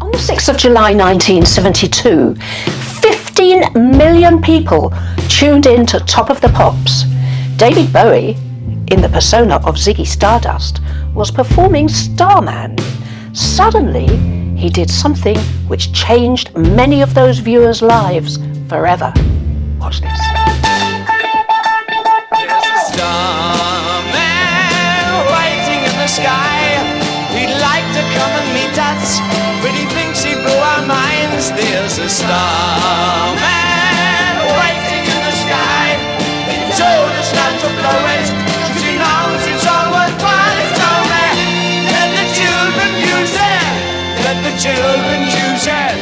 On the 6th of July 1972, 15 million people tuned in to Top of the Pops. David Bowie, in the persona of Ziggy Stardust, was performing Starman. Suddenly, he did something which changed many of those viewers' lives forever. Watch this. There's a starman waiting in the sky. He'd like to come and meet us, but he thinks he blew our minds. There's a starman waiting in the sky. He told us not to blow it, 'cause he knows it's all worthwhile. He told me, let the children use it, let the children use it,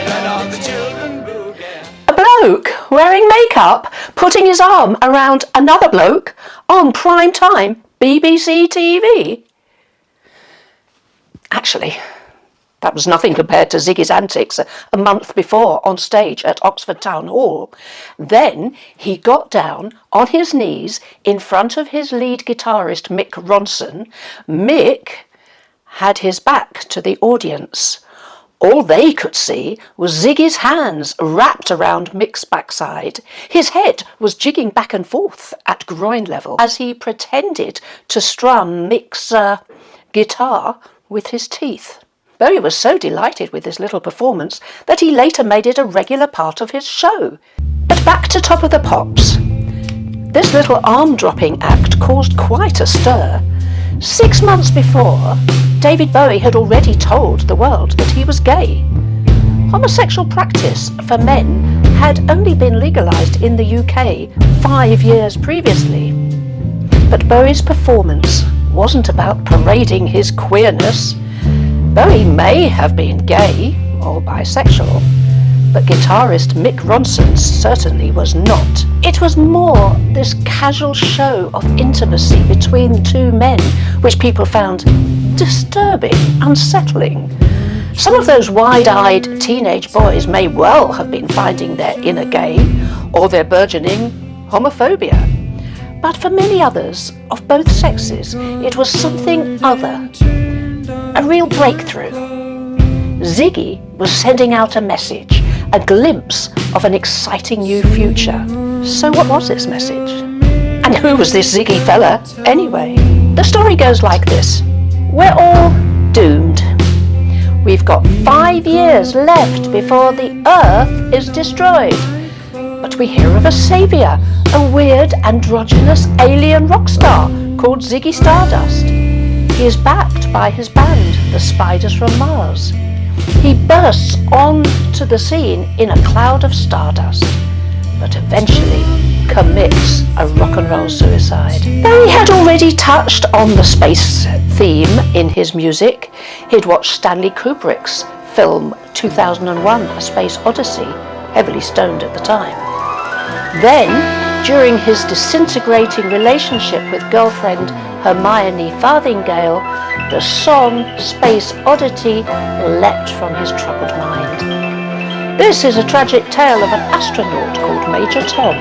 let all the children boogie. A bloke wearing makeup putting his arm around another bloke on prime time BBC TV. Actually, that was nothing compared to Ziggy's antics a month before on stage at Oxford Town Hall. Then he got down on his knees in front of his lead guitarist Mick Ronson. Mick had his back to the audience. All they could see was Ziggy's hands wrapped around Mick's backside. His head was jigging back and forth at groin level as he pretended to strum Mick's guitar with his teeth. Bowie was so delighted with this little performance that he later made it a regular part of his show. But back to Top of the Pops. This little arm-dropping act caused quite a stir. 6 months before, David Bowie had already told the world that he was gay. Homosexual practice for men had only been legalised in the UK 5 years previously. But Bowie's performance wasn't about parading his queerness. Bowie may have been gay or bisexual, but guitarist Mick Ronson certainly was not. It was more this casual show of intimacy between two men which people found disturbing, unsettling. Some of those wide-eyed teenage boys may well have been finding their inner gay or their burgeoning homophobia. But for many others of both sexes, it was something other, a real breakthrough. Ziggy was sending out a message, a glimpse of an exciting new future. So what was this message? And who was this Ziggy fella anyway? The story goes like this. We're all doomed. We've got 5 years left before the Earth is destroyed. But we hear of a saviour, a weird androgynous alien rock star called Ziggy Stardust. He is backed by his band, the Spiders from Mars. He bursts onto the scene in a cloud of stardust, but eventually commits a rock and roll suicide. Though he had already touched on the space theme in his music, he'd watched Stanley Kubrick's film 2001: A Space Odyssey, heavily stoned at the time. Then, during his disintegrating relationship with girlfriend Hermione Farthingale, the song Space Oddity leapt from his troubled mind. This is a tragic tale of an astronaut called Major Tom.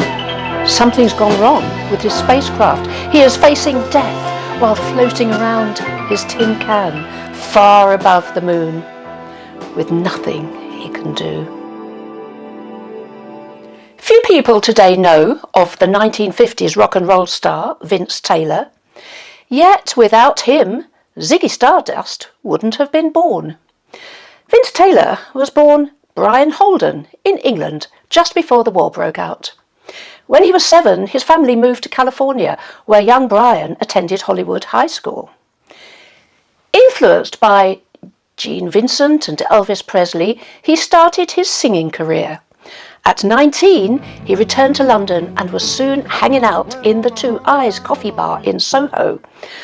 Something's gone wrong with his spacecraft. He is facing death while floating around his tin can far above the moon, with nothing he can do. Few people today know of the 1950s rock and roll star Vince Taylor, yet without him, Ziggy Stardust wouldn't have been born. Vince Taylor was born Brian Holden in England just before the war broke out. When he was 7, his family moved to California, where young Brian attended Hollywood High School. Influenced by Gene Vincent and Elvis Presley, he started his singing career. At 19, he returned to London and was soon hanging out in the Two Eyes coffee bar in Soho,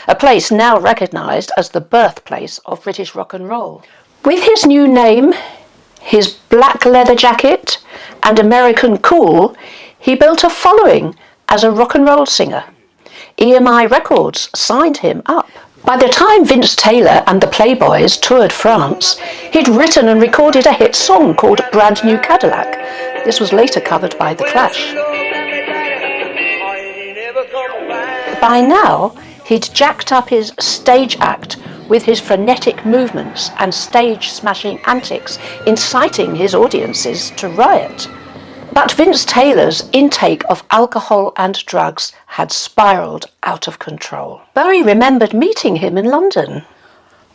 a place now recognised as the birthplace of British rock and roll. With his new name, his black leather jacket and American cool, he built a following as a rock and roll singer. EMI Records signed him up. By the time Vince Taylor and the Playboys toured France, he'd written and recorded a hit song called Brand New Cadillac. This was later covered by The Clash. By now, he'd jacked up his stage act with his frenetic movements and stage-smashing antics inciting his audiences to riot. But Vince Taylor's intake of alcohol and drugs had spiralled out of control. Bowie remembered meeting him in London.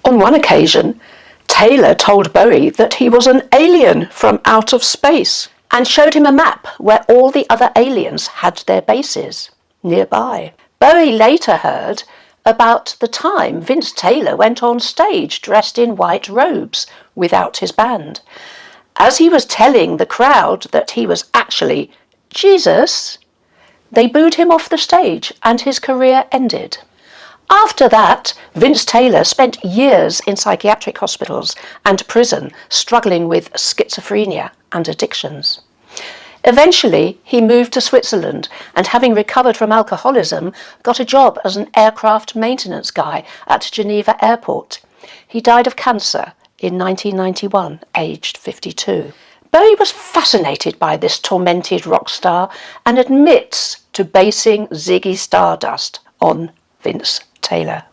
On one occasion, Taylor told Bowie that he was an alien from out of space and showed him a map where all the other aliens had their bases nearby. Bowie later heard about the time Vince Taylor went on stage dressed in white robes without his band. As he was telling the crowd that he was actually Jesus, they booed him off the stage and his career ended. After that, Vince Taylor spent years in psychiatric hospitals and prison struggling with schizophrenia and addictions. Eventually, he moved to Switzerland and, having recovered from alcoholism, got a job as an aircraft maintenance guy at Geneva Airport. He died of cancer in 1991, aged 52. Bowie was fascinated by this tormented rock star and admits to basing Ziggy Stardust on Vince Taylor.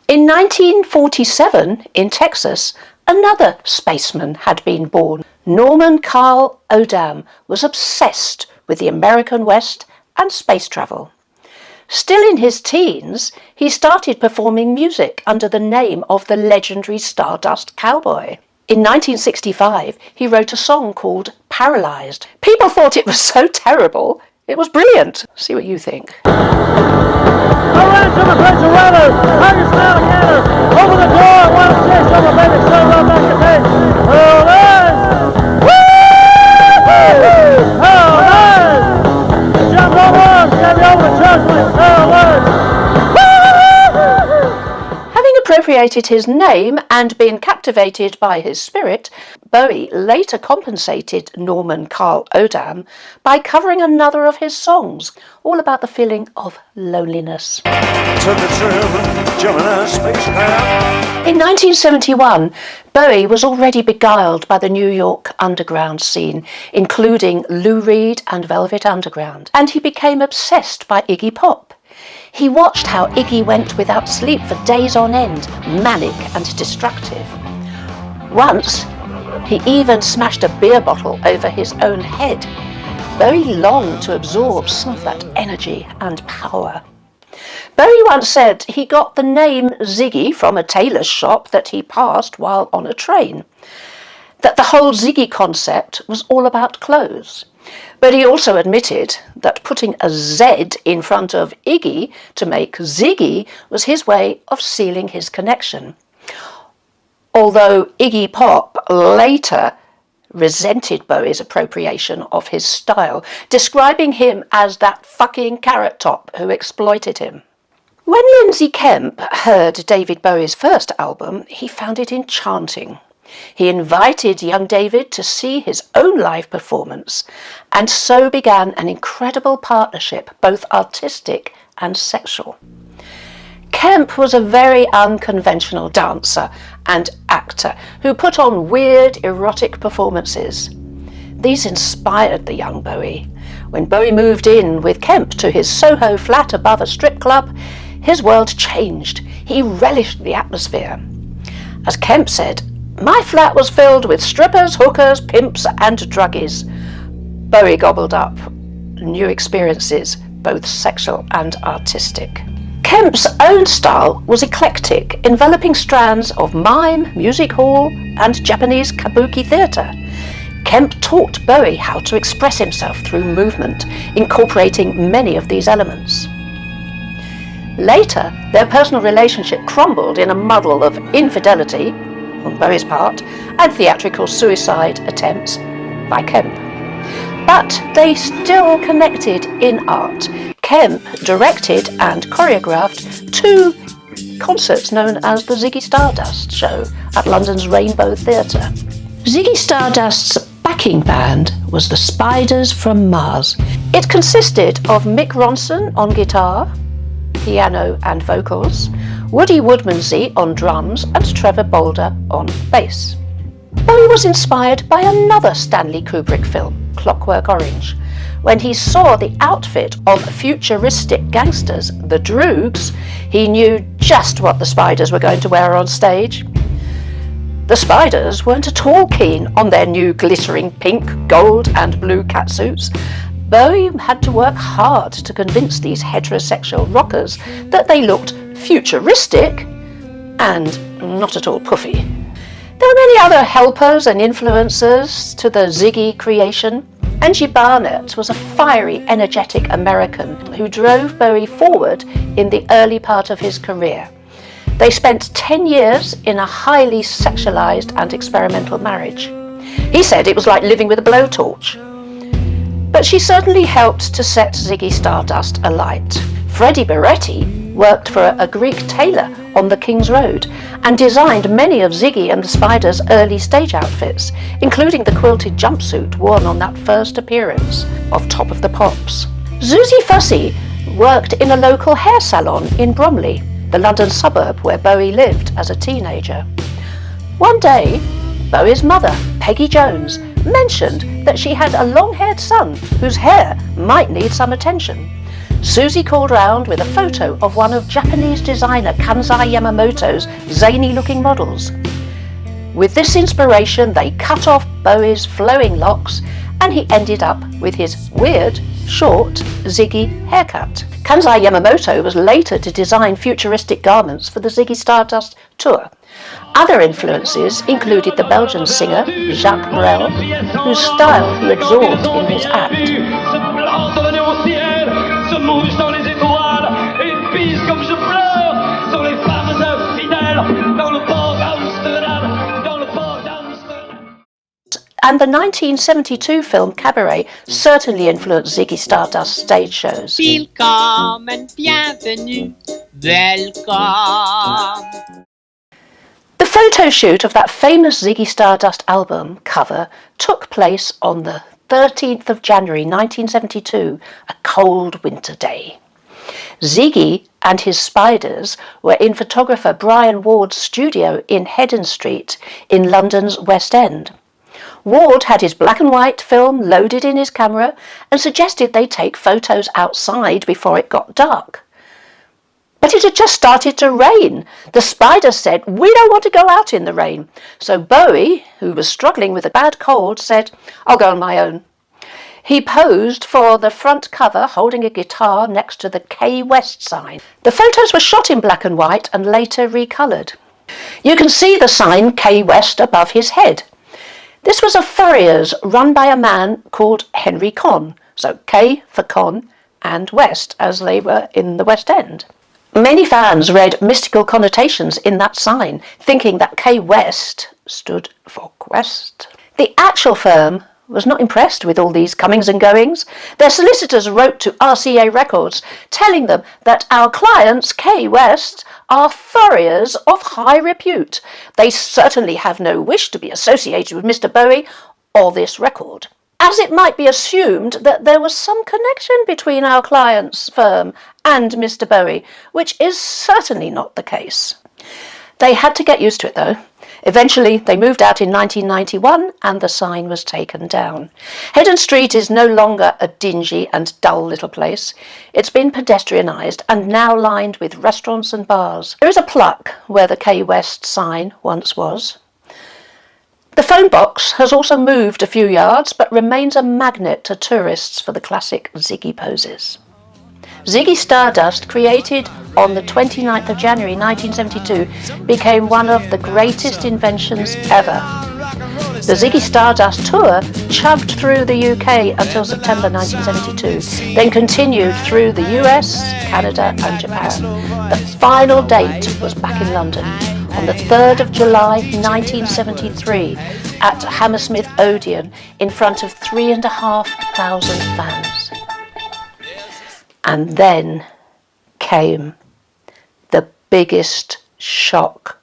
In 1947, in Texas, another spaceman had been born. Norman Carl Odam was obsessed with the American West and space travel. Still in his teens, he started performing music under the name of the Legendary Stardust Cowboy. In 1965, he wrote a song called Paralyzed. People thought it was so terrible, it was brilliant. See what you think. All right, summer friends and weather, how you smell together? Open the door, want to say something, baby, so right back your face. Oh, nice! Woo! Oh, nice! Jump over, get me over the church, oh, nice! Having appropriated his name and been captivated by his spirit, Bowie later compensated Norman Carl Odam by covering another of his songs, all about the feeling of loneliness. In 1971, Bowie was already beguiled by the New York underground scene, including Lou Reed and Velvet Underground, and he became obsessed by Iggy Pop. He watched how Iggy went without sleep for days on end, manic and destructive. Once, he even smashed a beer bottle over his own head. Bowie longed to absorb some of that energy and power. Bowie once said he got the name Ziggy from a tailor's shop that he passed while on a train, that the whole Ziggy concept was all about clothes. But he also admitted that putting a Z in front of Iggy to make Ziggy was his way of sealing his connection. Although Iggy Pop later resented Bowie's appropriation of his style, describing him as that fucking carrot top who exploited him. When Lindsay Kemp heard David Bowie's first album, he found it enchanting. He invited young David to see his own live performance, and so began an incredible partnership, both artistic and sexual. Kemp was a very unconventional dancer and actor who put on weird, erotic performances. These inspired the young Bowie. When Bowie moved in with Kemp to his Soho flat above a strip club, his world changed. He relished the atmosphere. As Kemp said, "My flat was filled with strippers, hookers, pimps and druggies." Bowie gobbled up new experiences, both sexual and artistic. Kemp's own style was eclectic, enveloping strands of mime, music hall and Japanese kabuki theatre. Kemp taught Bowie how to express himself through movement, incorporating many of these elements. Later, their personal relationship crumbled in a muddle of infidelity on Bowie's part and theatrical suicide attempts by Kemp. But they still connected in art. Kemp directed and choreographed 2 concerts known as the Ziggy Stardust Show at London's Rainbow Theatre. Ziggy Stardust's backing band was the Spiders from Mars. It consisted of Mick Ronson on guitar, piano and vocals, Woody Woodmansey on drums and Trevor Bolder on bass. Bowie was inspired by another Stanley Kubrick film, Clockwork Orange. When he saw the outfit of futuristic gangsters, the Droogs, he knew just what the Spiders were going to wear on stage. The Spiders weren't at all keen on their new glittering pink, gold and blue catsuits. Bowie had to work hard to convince these heterosexual rockers that they looked futuristic and not at all puffy. There were many other helpers and influencers to the Ziggy creation. Angie Barnett was a fiery, energetic American who drove Bowie forward in the early part of his career. They spent 10 years in a highly sexualized and experimental marriage. He said it was like living with a blowtorch. But she certainly helped to set Ziggy Stardust alight. Freddie Beretti worked for a Greek tailor on the King's Road and designed many of Ziggy and the Spiders' early stage outfits, including the quilted jumpsuit worn on that first appearance of Top of the Pops. Susie Fussy worked in a local hair salon in Bromley, the London suburb where Bowie lived as a teenager. One day, Bowie's mother, Peggy Jones, mentioned that she had a long-haired son whose hair might need some attention. Susie called round with a photo of one of Japanese designer Kansai Yamamoto's zany-looking models. With this inspiration, they cut off Bowie's flowing locks and he ended up with his weird, short, Ziggy haircut. Kansai Yamamoto was later to design futuristic garments for the Ziggy Stardust tour. Other influences included the Belgian singer Jacques Brel, whose style he absorbed in his act. And the 1972 film Cabaret certainly influenced Ziggy Stardust's stage shows. Welcome and bienvenue, welcome. The photo shoot of that famous Ziggy Stardust album cover took place on the 13th of January 1972, a cold winter day. Ziggy and his Spiders were in photographer Brian Ward's studio in Hedden Street in London's West End. Ward had his black and white film loaded in his camera and suggested they take photos outside before it got dark. But it had just started to rain. The Spiders said, "We don't want to go out in the rain." So Bowie, who was struggling with a bad cold, said, "I'll go on my own." He posed for the front cover holding a guitar next to the K West sign. The photos were shot in black and white and later recoloured. You can see the sign K West above his head. This was a furrier's run by a man called Henry Conn, so K for Con and West, as they were in the West End. Many fans read mystical connotations in that sign, thinking that K West stood for Quest. The actual firm was not impressed with all these comings and goings. Their solicitors wrote to RCA Records telling them that our clients, K West, are furriers of high repute. They certainly have no wish to be associated with Mr. Bowie or this record. As it might be assumed that there was some connection between our client's firm and Mr. Bowie, which is certainly not the case. They had to get used to it though. Eventually, they moved out in 1991 and the sign was taken down. Hedden Street is no longer a dingy and dull little place. It's been pedestrianised and now lined with restaurants and bars. There is a plaque where the K West sign once was. The phone box has also moved a few yards but remains a magnet to tourists for the classic Ziggy poses. Ziggy Stardust, created on the 29th of January 1972, became one of the greatest inventions ever. The Ziggy Stardust tour chugged through the UK until September 1972, then continued through the US, Canada and Japan. The final date was back in London on the 3rd of July 1973 at Hammersmith Odeon in front of 3,500 fans. And then came the biggest shock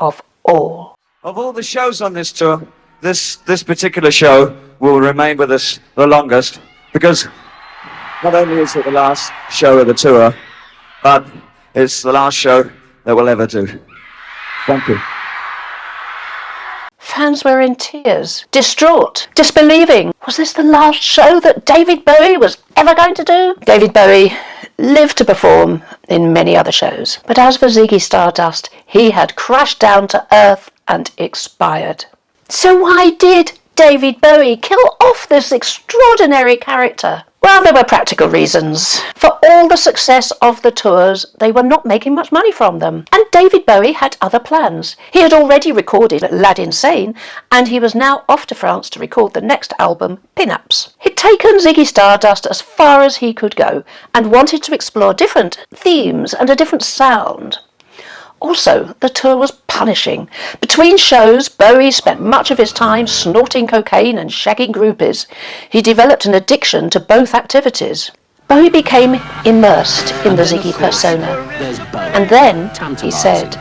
of all. Of all the shows on this tour, this particular show will remain with us the longest because not only is it the last show of the tour, but it's the last show that we'll ever do. Thank you. fans were in tears, distraught, disbelieving. Was this the last show that David Bowie was ever going to do? David Bowie lived to perform in many other shows, but as for Ziggy Stardust, he had crashed down to earth and expired. So why did David Bowie kill off this extraordinary character? Well, there were practical reasons. For all the success of the tours, they were not making much money from them. And David Bowie had other plans. He had already recorded Lad Insane, and he was now off to France to record the next album, Pin-Ups. He'd taken Ziggy Stardust as far as he could go, and wanted to explore different themes and a different sound. Also, the tour was punishing. Between shows, Bowie spent much of his time snorting cocaine and shagging groupies. He developed an addiction to both activities. Bowie became immersed in the Ziggy persona. And then, he said,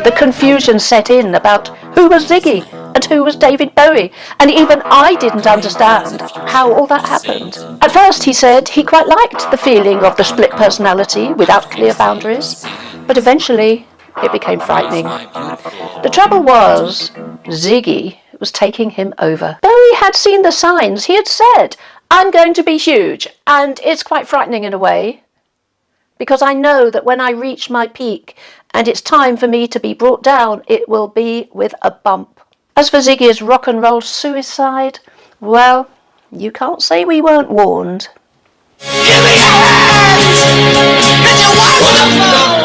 the confusion set in about who was Ziggy and who was David Bowie, and even I didn't understand how all that happened. At first, he said, he quite liked the feeling of the split personality without clear boundaries, but eventually it became frightening. The trouble was, Ziggy was taking him over. Bowie had seen the signs. He had said, I'm going to be huge, and it's quite frightening in a way, because I know that when I reach my peak and it's time for me to be brought down, it will be with a bump. As for Ziggy's rock and roll suicide, well, you can't say we weren't warned. Give me your hands, 'cause you're wonderful.